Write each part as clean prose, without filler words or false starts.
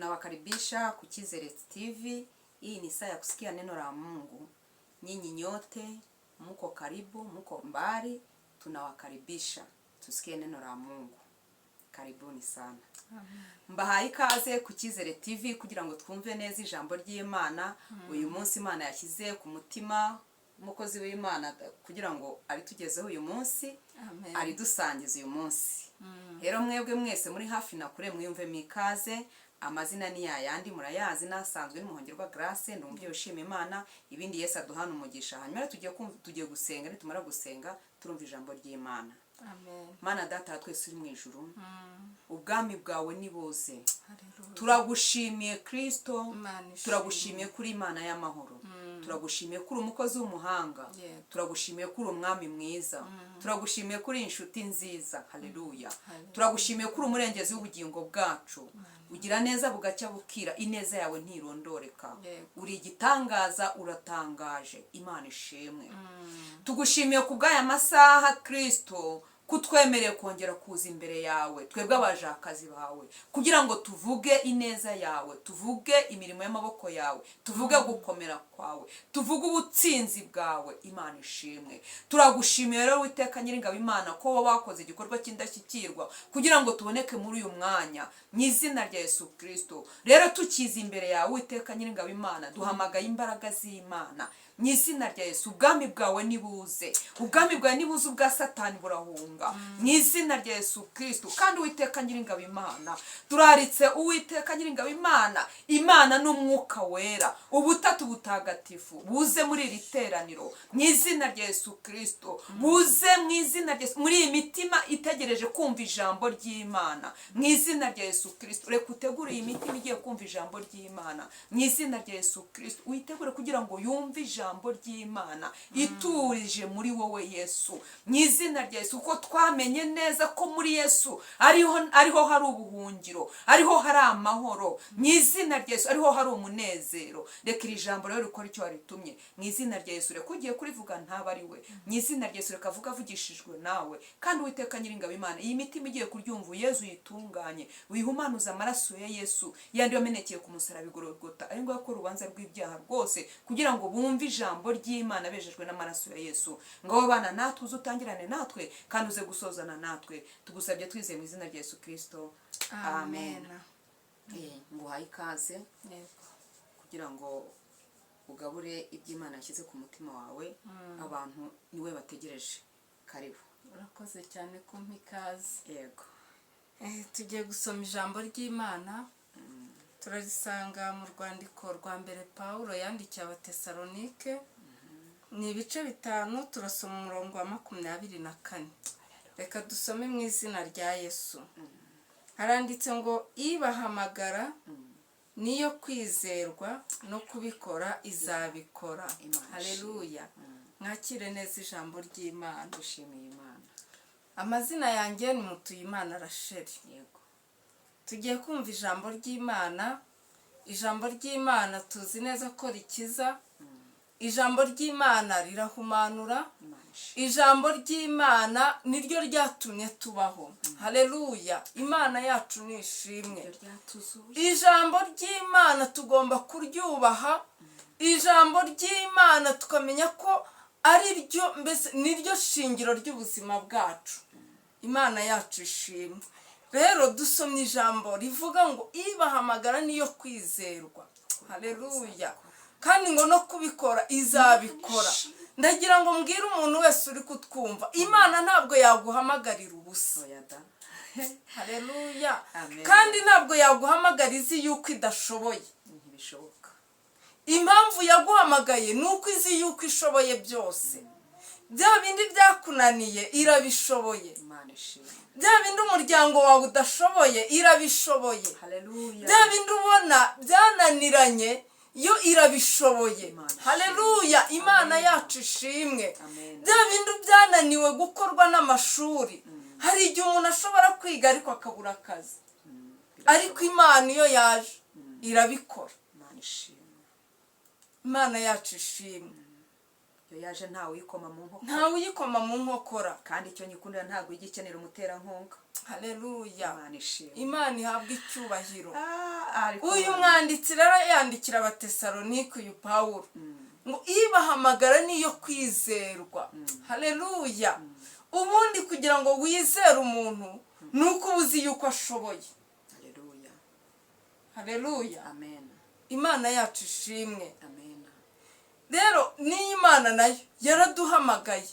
Tunawakaribisha Kuchizere TV. Hii ni saa ya kusikia neno la Mungu. Nyinyi nyote mko karibu, mko mbali, tunawakaribisha tusikie neno la Mungu. Karibuni sana. Amen. Mbahaye ikaze Kuchizere TV kugira ngo twumve neza ijambo ry'Imana. Uyu munsi Imana yashyize ku mutima umukozi w'Imana kugira ngo aritugezeho uyu munsi. Amen. Aridusangiza uyu munsi. Rero mwebwe mwese muri hafi na kure mwiyumve mikaze. Amazina ni yayandi murayazi nasanzwe ni Muhongerwa Grace, ndi umubyeyi ushima Imana, ibindi Yesu aduhana umugisha. Hanyuma tugiye gusenga, nitumara gusenga turumva ijambo ry'Imana. Amen. Mana data twese uri mu ijuru, ubwami bwawe nibuze. Hallelujah. Turagushimiye Kristo, Imana ishimwe. turagushimiye kuri Imana y'amahoro. Turagushimiye kuri umukozi w'umuhanga. Yeah. Turagushimiye kuri umwami mwiza. Turagushimiye kuri inshuti nziza. Haleluya. Hallelujah. Turagushimiye kuri umurengezi w'ubugingo bwacu. Ugira neza bugacya bukira, ineza yawe ntirondoreka. Yeah. Uri igitangaza, uratangaje. Imana ishimwe. Tugushimiye kubw'aya masaha Kristo, kutwemereye kongera kuza imbere yawe twebwe abajakazi bawe kugira ngo tuvuge ineza yawe, tuvuge imirimo y'amaboko yawe, tuvuge gukomera kwawe, tuvuge ubutsinzi bwawe. Imana ishimwe. Turagushimiye rero Uwiteka Nyiringabo Imana ko wakoze igikorwa cy'indashyikirwa kugira ngo tuboneke muri uyu mwanya mu izina rya Yesu Kristo. Rero tukiza imbere yawe Uwiteka Nyiringabo Imana, duhamagaye imbaraga z'Imana mu izina rya Yesu. Ubwami bwawe nibuze, ubwami bwawe nibuze, ubwa Satani burahunga mu izina rya Yesu Kristo. Kandi Uwiteka Nyiringabo Imana, turaritse Uwiteka Nyiringabo Imana, Imana n'umwuka wera, ubutatu butagatifu buze muri iri teraniro mu izina rya Yesu Kristo. Buze mu izina rya Yesu muri iyi mitima itegereje kumva ijambo ry'Imana mu izina rya Yesu Kristo. Reka utegure iyi mitima igiye kumva ijambo ry'Imana mu izina rya Yesu Kristo. Uyitegure kugira ngo yumve ijambo ry'Imana iturije muri wowe Yesu mu izina rya Yesu. Uko twamenye neza ko muri Yesu ariho hari ubuhungiro, ariho hari amahoro mu izina rya Yesu, ariho hari umunezero. Reka iri jambo rero rikora icyo waritumye mu izina rya Yesu. Reka ugiye kurivuga ntaba ari we mu izina rya Yesu. Reka avuga avugishijwe nawe. Kandi Uwiteka Nyiringabo Imana, iyi mitima igiye kuryumva Yesu yitunganye, wihumanuza amaraso ya Yesu yandi yamenekeye ku musaraba igorogota, ari ngo yakora urubanza rw'ibyaha rwose kugira ngo bumve ijambo ry'Imana bejejwe n'amaraso ya Yesu. Ngaho bana natwe uzutangirane natwe kandi uze gusozana natwe, tugusabye twizeye mu izina rya Yesu Kristo. Amen. Nguhaye ikaze kugira ngo ugabure iby'Imana yashyize ku mutima wawe. Abantu niwe bategereje. Karibu. Urakoze cyane kumpa ikaze. Yego. Tugiye gusoma ijambo ry'Imana. Turarisanga mu rwandiko rwa mbere Pawulo yandikiye Abatesalonike. Ni ibice 5, turasoma umurongo wa 24. Reka dusome mu izina rya Yesu. Haranditse ngo ibahamagara niyo kwizerwa no kubikora izabikora. Haleluya. Mwakire neza ijambo ry'Imana. Dushimiye Imana. Amazina yanjye ni Mutuyimana Rachel. Yego. Tugiye kumva ijambo ry'Imana. Ijambo ry'Imana tuzi neza ko rikiza. Ijambo ry'Imana rirahumanura. Ijambo ry'Imana niryo ryatumye tubaho. Haleluya. Imana yacu ni ishimwe. Ijambo ry'Imana tugomba kuryubaha. Ijambo ry'Imana tukamenya ko ari ryo, mbese niryo shingiro ry'ubuzima bwacu. Imana yacu ishimwe. Rero dusomye ijambo rivuga ngo ibahamagara niyo kwizerwa. Haleluya. Kandi ngo no kubikora izabikora. Ndagira ngo mbwire umuntu wese uri kutwumva, Imana ntabwo yaguhamagarira ubusa. Haleluya. Kandi ntabwo yaguhamagara izi yuko idashoboye. Ntibishoboka. Impamvu yaguhamagaye nuko izi yuko ishoboye byose. Bya bindi byakunaniye irabishoboye. Imana ishimwe. Bya bindi umuryango wawe udashoboye irabishoboye. Haleluya. Bya bindi ubona byananiranye yo irabishoboye. Haleluya. Imana yacu ishimwe. Bya bindi byananiwe gukorwa n'amashuri, hari igihe umuntu ashobora kwiga ariko akabura akazi, ariko Imana iyo yaje irabikora. Imana ishimwe. Imana yacu ishimwe. Yo yaje ntawe uyikoma mu nkokora. Ntawe uyikoma mu nkokora. Kandi icyo nyikundira ntabwo igikenera umuterankunga. Haleluya. Imana ishimwe. Imana ihabwa icyubahiro. uyu mwanditsi rero yandikira abatesalonike uyu Pawulo ngo ibahamagara niyo kwizerwa. Haleluya. Ubundi kugira ngo wizere umuntu nuko uzi yuko ashoboye. Haleluya. Haleluya. Amen. Imana yacu ishimwe. Amen. Rero niyo Imana nayo yaraduhamagaye.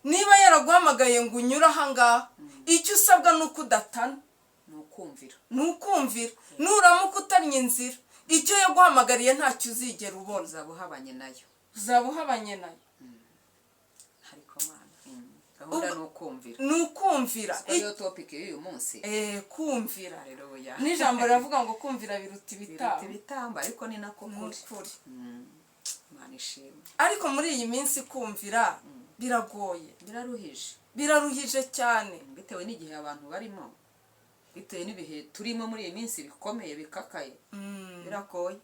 Niba yaraguhamagaye ngo unyure ahangaha, icyo usabwa nuko udatana, nukumvira. Nuramuka utannye inzira, icyo yaguhamagariye ntacyo uzigera ubona. Uzaba uhabanye nayo. Ariko Mana, gahunda nukumvira. Iyo topic y'uyu munsi. Kumvira. Haleluya. N'ijambo riravuga ngo kumvira biruta ibitambo, ariko ni nako kuri. Imana ishimwe. Ariko muri iyi minsi kumvira biragoye, biraruhije cyane, bitewe n'igihe abantu barimo, bitewe n'ibihe turimo muri iyi minsi bikomeye bikakaye. Biragoye,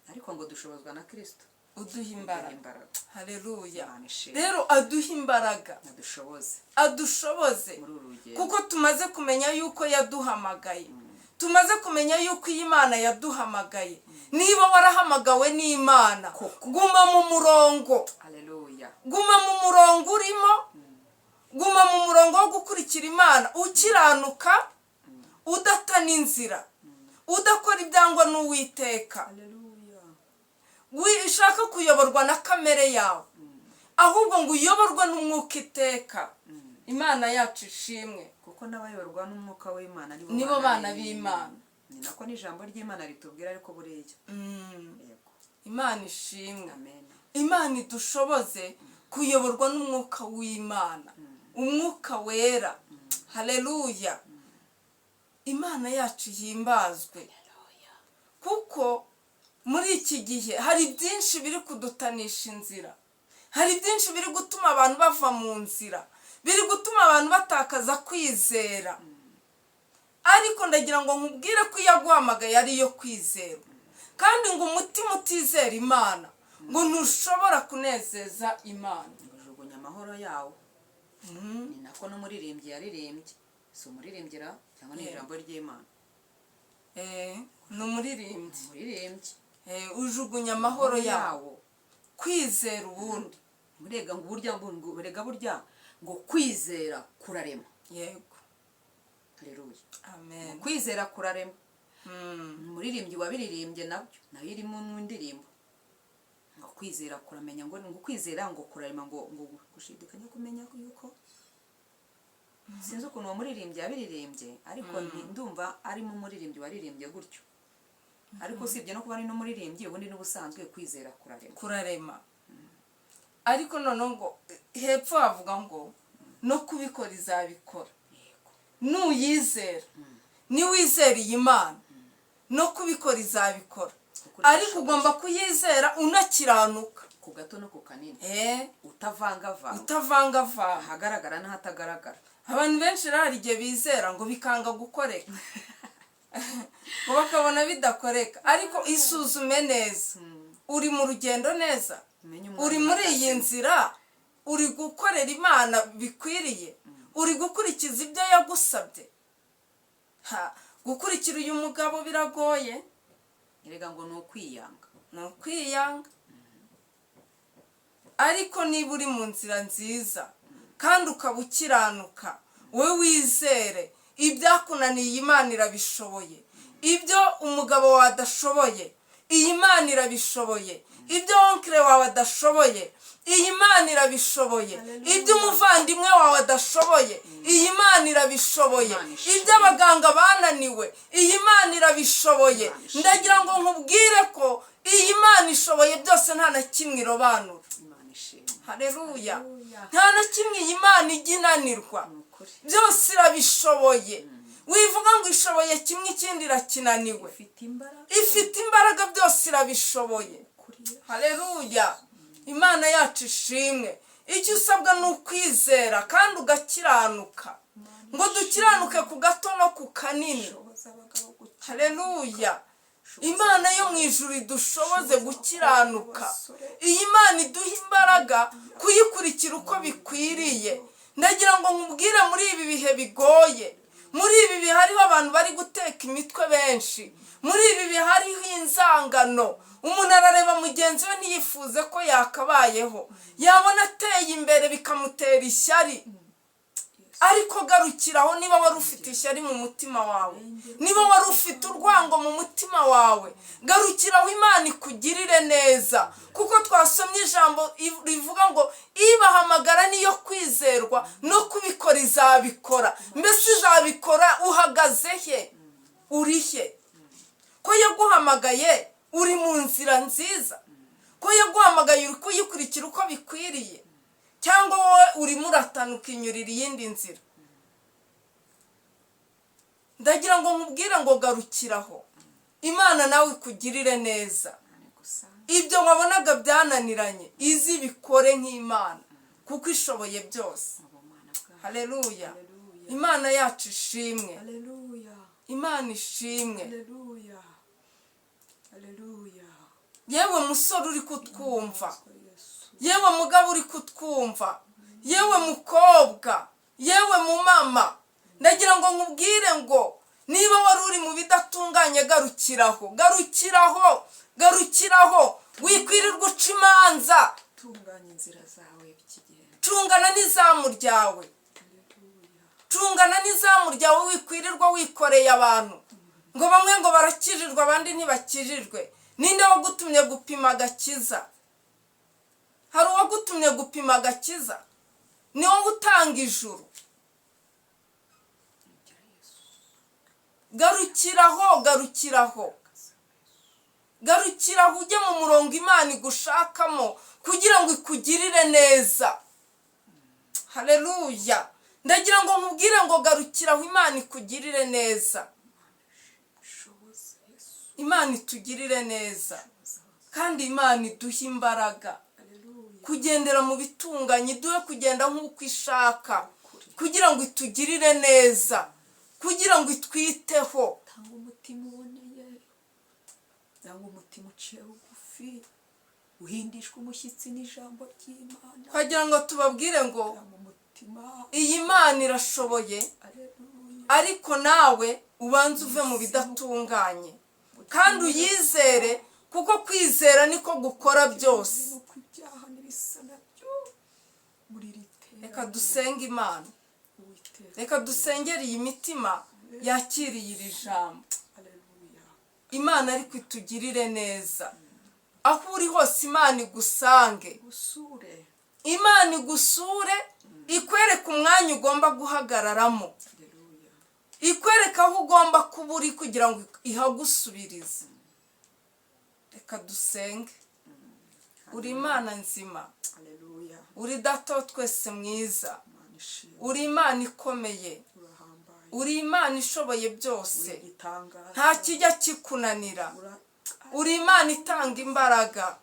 ariko ngo dushobozwa na Kristo uduha imbaraga. Haleluya. Ishimwe. Rero aduha imbaraga, adushoboze muri uru rugendo, kuko tumaze kumenya yuko yaduhamagaye. Tumaze kumenya yuko iyi Imana yaduhamagaye. Niba warahamagawe n'Imana, guma mu murongo. Haleluya. Guma mu murongo urimo, guma mu murongo wo gukurikira Imana, ukiranuka, udatana inzira, udakora ibyangwa n'Uwiteka. Haleluya. Wishaka kuyoborwa na kamere yawe, ahubwo ngo uyoborwe n'Umwuka iteka. Imana yacu ishimwe, kuko n'abayoborwa n'Umwuka w'Imana nibo bana b'Imana. Ni nako n'ijambo ry'Imana ritubwira, ariko buriya yego. Imana ishimwe. Amen. Imana idushoboze kuyoborwa n'Umwuka w'Imana, Umwuka wera. Haleluya. Imana yacu himbazwe, kuko muri iki gihe hari byinshi biri kudutanisha inzira, hari byinshi biri gutuma abantu bava mu nzira, biri gutuma abantu batakaza kwizera. Ariko ndagira ngo nkubwire ko yaguhamagaye ari yo kwizera, kandi ngo umutima utizera Imana ngo ntushobora kunezeza Imana. Ujugunya amahoro yawo. Ni nako n'umuririmbyi yaririmbye. Si umuririmbira cyangwa ni ijambo ry'Imana? Ni umuririmbyi. Ujugunya amahoro yawo, kwizera ubundi. Burya ngo kwizera kurarema. Yego. Haleluya. Amen. Kwizera kurarema. Umuririmbyi wabiririmbye nayo iri mu ndirimbo. Ngo kwizera kuramenya, ngo kwizera ngo kurarema, ngo gushidikanya kumenya yuko. Sinzi ukuntu uwo muririmbyi yabiririmbye, ariko ndumva ari mu muririmbyi waririmbye gutyo. Ariko usibye no kuba ari n'umuririmbyi, ubundi n'ubusanzwe kwizera kurarema. Ariko noneho ngo hepfo havuga ngo no kubikora izabikora. Nuyizera, niwizera iyi Mana, no kubikora izabikora. Ariko ugomba kuyizera unakiranuka, ku gato no ku kanini. Utavangavanga, ahagaragara n'ahatagaragara. Abantu benshi rero hari igihe bizera ngo bikanga gukoreka, ngo bakabona bidakoreka. Ariko isuzume neza, uri mu rugendo neza, uri muri iyi nzira, uri gukorera Imana bikwiriye, uri gukurikiza ibyo yagusabye. Gukurikira uyu mugabo biragoye. Erega ngo ni ukwiyanga. Ariko niba uri mu nzira nziza kandi ukaba ukiranuka, we wizere ibyakunaniye Imana irabishoboye. Ibyo umugabo wawe adashoboye, iyi Mana irabishoboye. Ibyo onkire wawe adashoboye, iyi Mana irabishoboye. Ibyo umuvandimwe wawe adashoboye, iyi Mana irabishoboye. Ibyo abaganga bananiwe, iyi Mana irabishoboye. Ndagira ngo nkubwire ko iyi Mana ishoboye byose, nta na kimwe irobanura. Haleluya. Nta na kimwe iyi Mana ijya inanirwa, byose irabishoboye. Wivuga ngo ishoboye kimwe ikindi irakinaniwe. Ifite imbaraga, byose irabishoboye. Haleluya. Imana yacu ishimwe. Icyo usabwa ni ukwizera kandi ugakiranuka, ngo dukiranuke ku gato no ku kanini. Haleluya. Imana yo mu ijuru idushoboze gukiranuka. Iyi Mana iduha imbaraga kuyikurikira uko bikwiriye. Ndagira ngo nkubwire muri ibi bihe bigoye, muri ibi bihe hariho abantu bari guteka imitwe benshi, muri ibi bihe hariho inzangano, umuntu arareba mugenzi we ntiyifuze ko yakabayeho, yabona ateye imbere bikamutera ishyari. ariko garukiraho niba wari ufite ishyari mu mutima wawe, niba wari ufite urwango mu mutima wawe, garukiraho Imana ikugirire neza, kuko twasomye ijambo rivuga ngo ibahamagara niyo kwizerwa no kubikora izabikora. Mbese izabikora uhagaze he? Uri he? Ko yaguhamagaye uri mu nzira nziza? Ko yaguhamagaye uri kuyikurikira uko bikwiriye? Cyangwa wowe urimo uratana ukinyurira iyindi nzira? Ndagira ngo nkubwire ngo garukiraho, Imana nawe ikugirire neza. Ibyo wabonaga byananiranye izi bikore nk'Imana, kuko ishoboye byose. Haleluya. Imana yacu ishimwe. Imana ishimwe. Yewe musore uri kutwumva, yewe mugabo uri kutwumva, yewe mukobwa, yewe mumama, ndagira ngo nkubwire ngo niba wari uri mu bidatunganye garukiraho, garukiraho, garukiraho, wikwirirwa uca imanza. Tunganya inzira zawe bikigenda. Tungana n'izamu ryawe, tungana n'izamu ryawe, wikwirirwa wikoreye abantu ngo bamwe ngo barakijijwe abandi ntibakijijwe. Ninde wagutumye gupima agakiza? Hari uwagutumye gupima agakiza? Ni wowe utanga ijuru. Garukiraho, garukiraho, garukiraho, ujye mu murongo Imana igushakamo kugira ngo ikugirire neza. Haleluya. Ndagira ngo nkubwire ngo garukiraho, Imana ikugirire neza. Imana itugirire neza, kandi Imana iduhe imbaraga kugendera mu bitunganye, iduhe kugenda nk'uko ishaka, kugira ngo itugirire neza, kugira ngo itwiteho. Tanga umutima uboneye, tanga umutima uciye bugufi, uhindishwe umushyitsi n'ijambo ry'Imana. Kugira ngo tubabwire ngo iyi Mana irashoboye, ariko nawe ubanze uve mu bidatunganye kandi uyizere, kuko kwizera niko gukora byose. Reka dusenge Imana, reka dusengere iyi mitima yakiriye iri jambo. Imana ariko itugirire neza, aho uri hose Imana igusange, Imana igusure, ikwereka umwanya ugomba guhagararamo, ikwereka aho ugomba kuba uri kugira ngo ihagusubirize. Reka dusenge. Uri Imana nzima, uri Data wa twese mwiza, uri Imana ikomeye, uri Imana ishoboye byose, nta kijya kikunanira, uri Imana itanga imbaraga.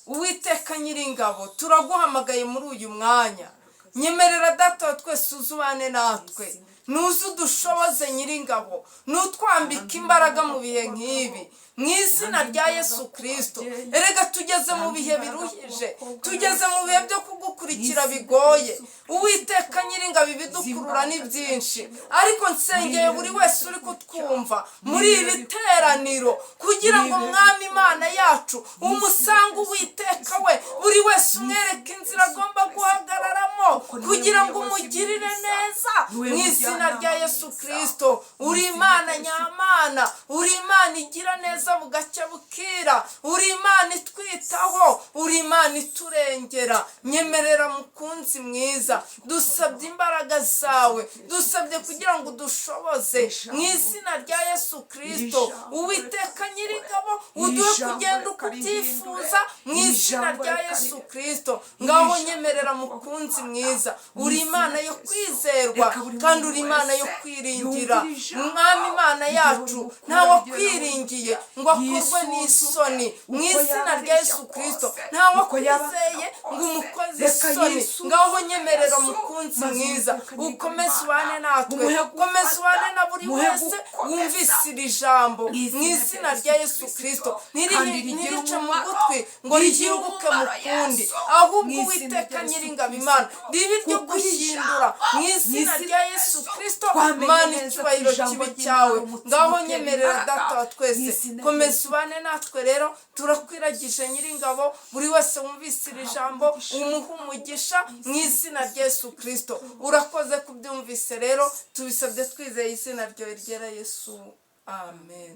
Uwiteka Nyiringabo, turaguhamagaye muri uyu mwanya, nyemerera Data wa twese uzubane natwe, nuze udushoboze Nyiringabo, nutwambika imbaraga mu bihe nk'ibi, mu izina rya Yesu Kristo. Erega tugeze mu bihe biruhije, tugeze mu bihe byo kugukurikira bigoye. Uwiteka Nyiringabo, ibidukurura ni byinshi, ariko nsengeye buri wese uri kutwumva muri iri teraniro, kugira ngo Mwami Imana yacu umusange Uwiteka we, buri wese umwereke inzira agomba guhagararamo, kugira ngo umugirire neza mu izina rya Yesu Kristo. Uri Imana nyamana, uri Imana igira neza bugacya bukira, uri Imana itwitaho, uri Imana iturengera. Nyemerera mukunzi mwiza, dusabye imbaraga zawe, dusabye kugira ngo udushoboze mu izina rya Yesu Kristo. Uwiteka Nyiringabo, uduhe kugenda uko ubyifuza mu izina rya Yesu Kristo. Ngaho nyemerera mukunzi mwiza, uri Imana yo kwizerwa kandi uri Imana yo kwiringira. Mwami Imana yacu, ntawe kwiringiye ngo akorwe n'isoni mu izina rya Yesu Kristo. nta wakwizeye ngo umukozi isoni. ngaho nyemerera mukunzi mwiza ukomeze ubane natwe, ukomeze ubane na buri wese wumvise iri jambo mu izina rya Yesu Kristo. ntirice mu gutwi ngo rihinguke mu kundi, ahubwo Uwiteka Nyiringabo Imana ribe iryo guhindura mu izina rya Yesu Kristo. Mana icyubahiro kibe cyawe. ngaho nyemerera Data wa twese komeza ubane natwe rero, turakwiragije Nyiringabo buri wese wumvise iri jambo umuha umugisha mu izina rya Yesu Kristo. urakoze kubyumvise rero, tubisabye twizeye izina ryawe ryera Yesu, amen.